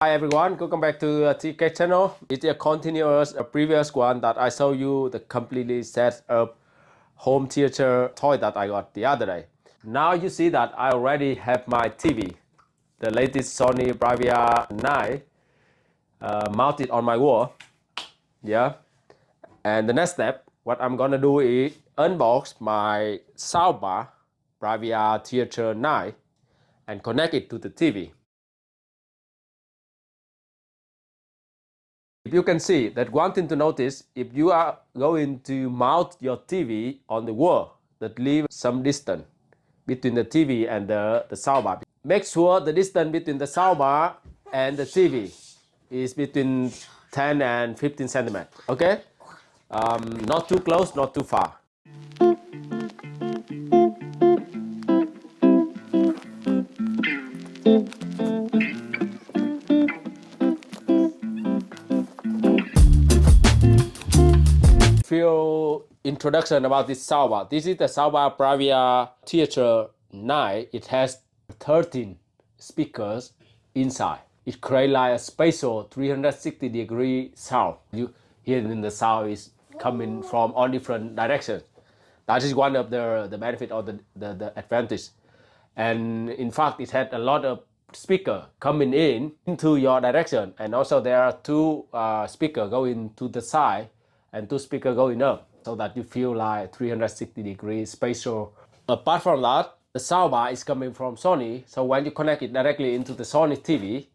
Hi everyone, welcome back to TK channel. It's a continuous previous one that I showed you the completely set up home theater toy that I got the other day. Now you see that I already have my TV, the latest Sony Bravia 9 mounted on my wall. Yeah, and the next step, what I'm gonna do is unbox my soundbar Bravia Theatre 9 and connect it to the TV. If you can see that one thing to notice, if you are going to mount your TV on the wall, that leave some distance between the TV and the soundbar. Make sure the distance between the soundbar and the TV is between 10 and 15 centimeters. Okay? Not too close, not too far. Few introduction about this soundbar. This is the soundbar Bravia Theatre 9. It has 13 speakers inside. It creates like a spatial 360-degree sound. You hear in the sound is coming from all different directions. That is one of the benefit or the advantage. And in fact, it had a lot of speaker coming in into your direction, and also there are two speaker going to the side and two speaker going up, so that you feel like 360-degree spatial. Apart from that, the soundbar is coming from Sony, so when you connect it directly into the Sony TV,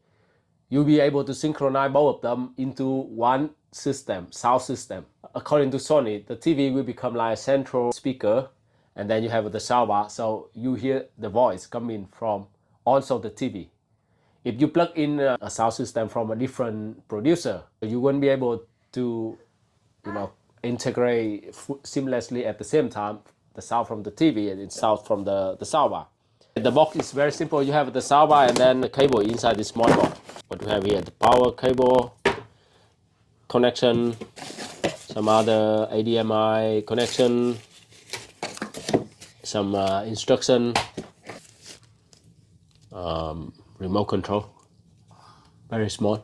you'll be able to synchronize both of them into one system, sound system. According to Sony, the TV will become like a central speaker, and then you have the soundbar, so you hear the voice coming from also the TV. If you plug in a sound system from a different producer, you won't be able to, integrate seamlessly at the same time the sound from the TV and the sound from the soundbar. The box is very simple. You have the soundbar and then the cable inside this small box. What we have here, the power cable connection, some other HDMI connection, some instruction, remote control, very small.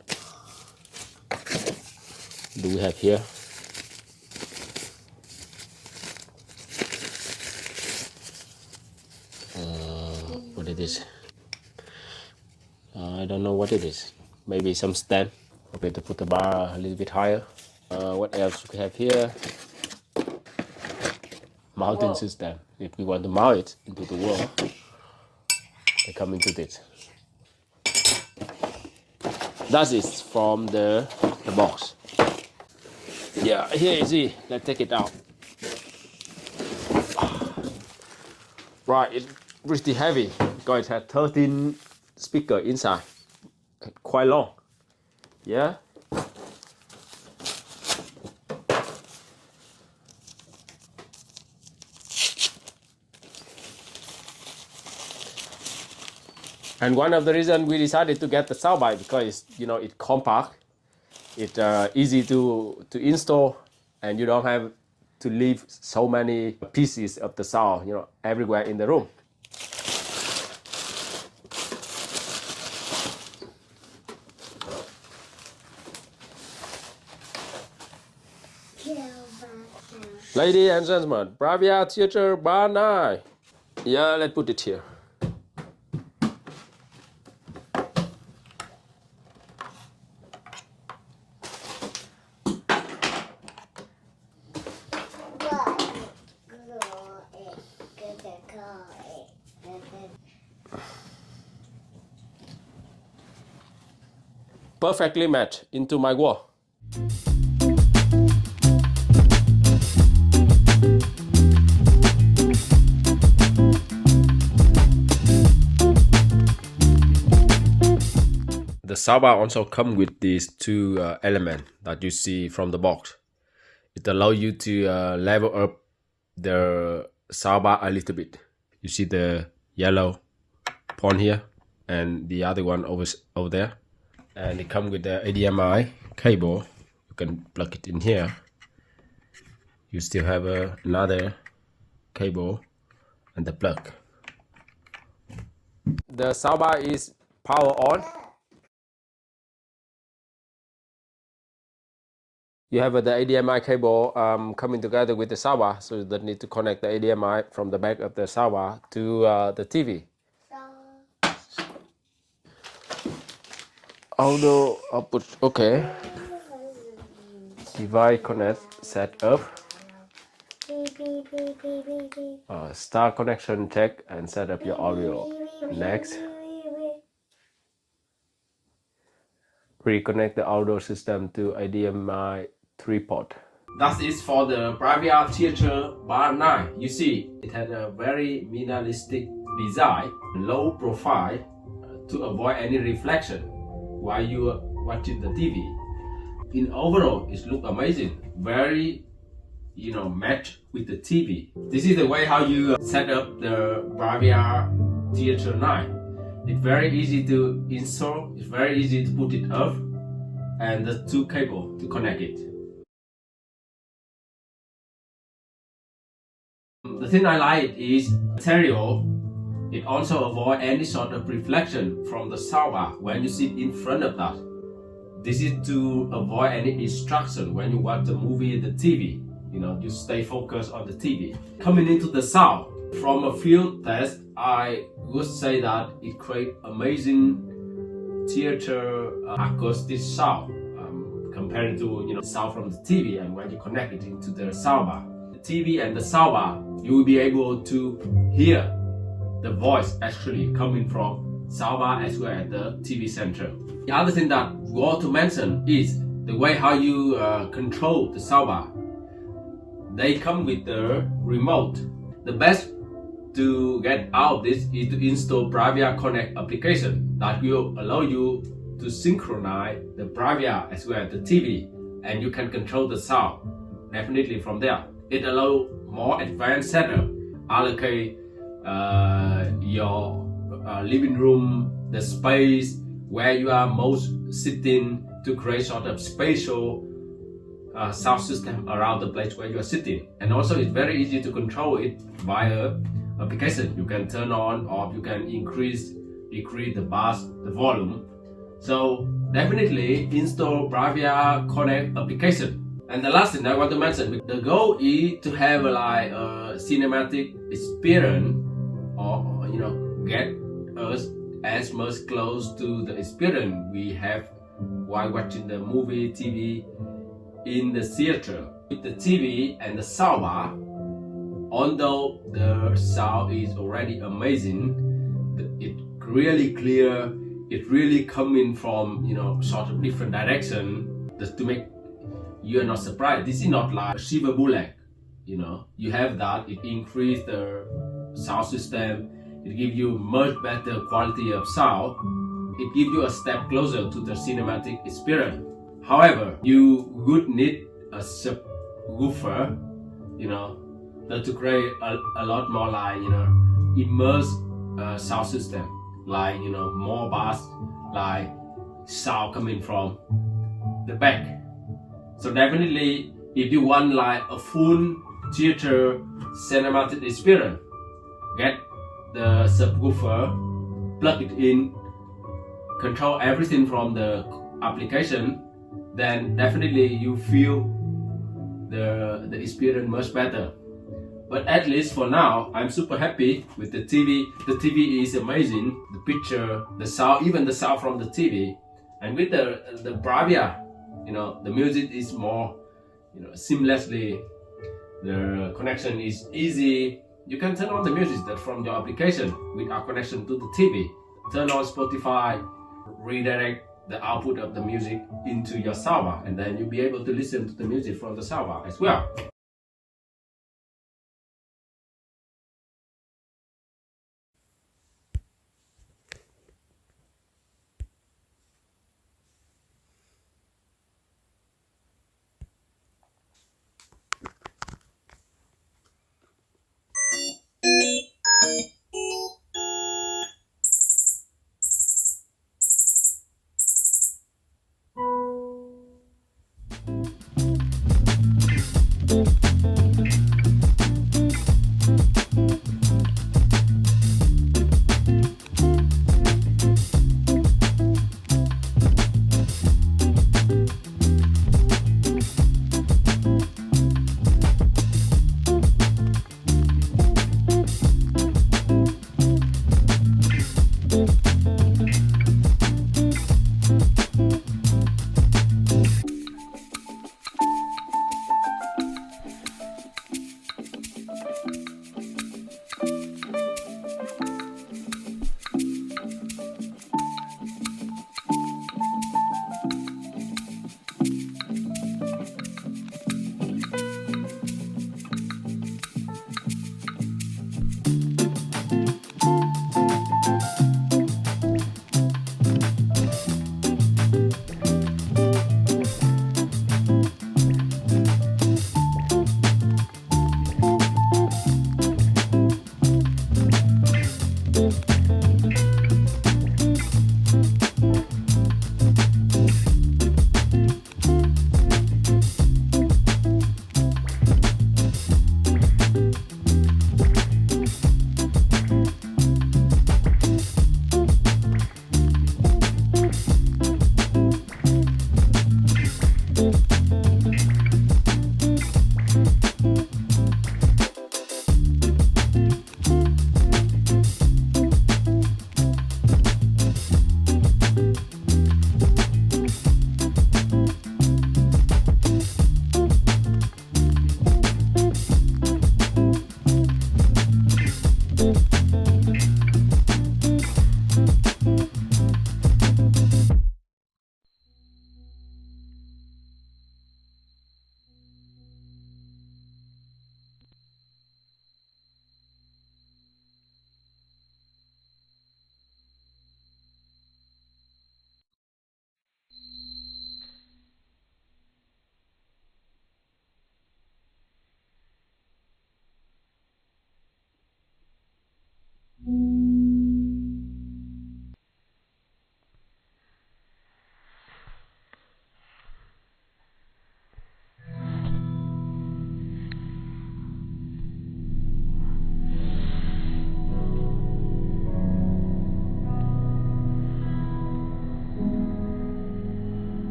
Do we have here? What it is? I don't know what it is. Maybe some stand. Okay, to put the bar a little bit higher. What else we have here? Mounting system. If we want to mount it into the wall, they come into this. That is from the box. Yeah, here you see. Let's take it out. Right, it's pretty heavy because it has 13 speakers inside. Quite long. Yeah. And one of the reasons we decided to get the soundbar because it's compact, it's easy to install, and you don't have to leave so many pieces of the sound everywhere in the room. Ladies and gentlemen, Bravia Theatre Bar 9. Yeah, let's put it here. Perfectly matched into my wall. The soundbar also comes with these two elements that you see from the box. It allows you to level up the soundbar a little bit. You see the yellow point here and the other one over there. And it comes with the HDMI cable. You can plug it in here. You still have another cable and the plug. The soundbar is power on. You have the HDMI cable coming together with the soundbar, so you don't need to connect the HDMI from the back of the soundbar to the TV. Audio output, okay. Device connect, set up. Start connection check and set up your audio. Next. Reconnect the audio system to HDMI 3 port. That is for the Bravia Theatre Bar 9. You see, it had a very minimalistic design, low profile to avoid any reflection while you are watching the TV. In overall, it looks amazing. Very, match with the TV. This is the way how you set up the Bravia Theatre 9. It's very easy to install, it's very easy to put it up, and the two cables to connect it. The thing I like is material. It also avoids any sort of reflection from the soundbar when you sit in front of that. This is to avoid any distraction when you watch the movie and the TV. You stay focused on the TV. Coming into the sound, from a field test, I would say that it creates amazing theater acoustic sound compared to sound from the TV. And when you connect it into the soundbar, the TV and the soundbar, you will be able to hear the voice actually coming from soundbar as well as the TV center. The other thing that we want to mention is the way how you control the soundbar. They come with the remote. The best to get out of this is to install Bravia Connect application that will allow you to synchronize the Bravia as well as the TV, and you can control the sound definitely from there. It allows more advanced setup, allocate your living room, the space where you are most sitting to create sort of spatial sound system around the place where you are sitting. And also it's very easy to control it via application. You can turn on or you can increase, decrease the bass, the volume. So definitely install Bravia Connect application. And the last thing I want to mention, the goal is to have a cinematic experience, or get us as much close to the experience we have while watching the movie, TV in the theater. With the TV and the soundbar, although the sound is already amazing, it really clear, it really coming from sort of different direction, just to make you are not surprised. This is not like a silver bullet. You have that, it increase the sound system, it gives you much better quality of sound, it gives you a step closer to the cinematic experience. However, you would need a subwoofer, to create a lot more like immersive sound system, like more bass, like sound coming from the back. So definitely, if you want like a full theater cinematic experience, get the subwoofer, plug it in, control everything from the application, then definitely you feel the experience much better. But at least for now, I'm super happy with the TV. The TV is amazing, the picture, the sound, even the sound from the TV. And with the Bravia, the music is more seamlessly, the connection is easy. You can turn on the music that from your application with our connection to the TV. Turn on Spotify, redirect the output of the music into your soundbar, and then you'll be able to listen to the music from the soundbar as well.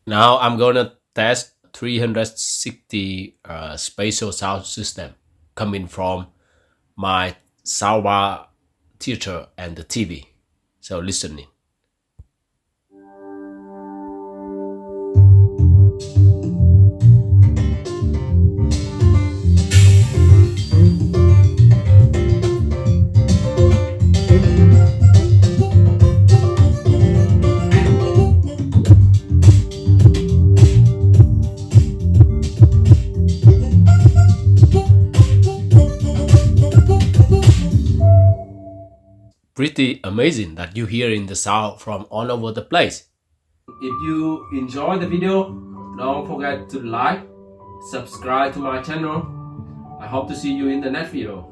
Now I'm gonna test 360 spatial sound system coming from my Soundbar theater and the TV. So listening. Pretty amazing that you hearing the sound from all over the place. If you enjoy the video, don't forget to like, subscribe to my channel. I hope to see you in the next video.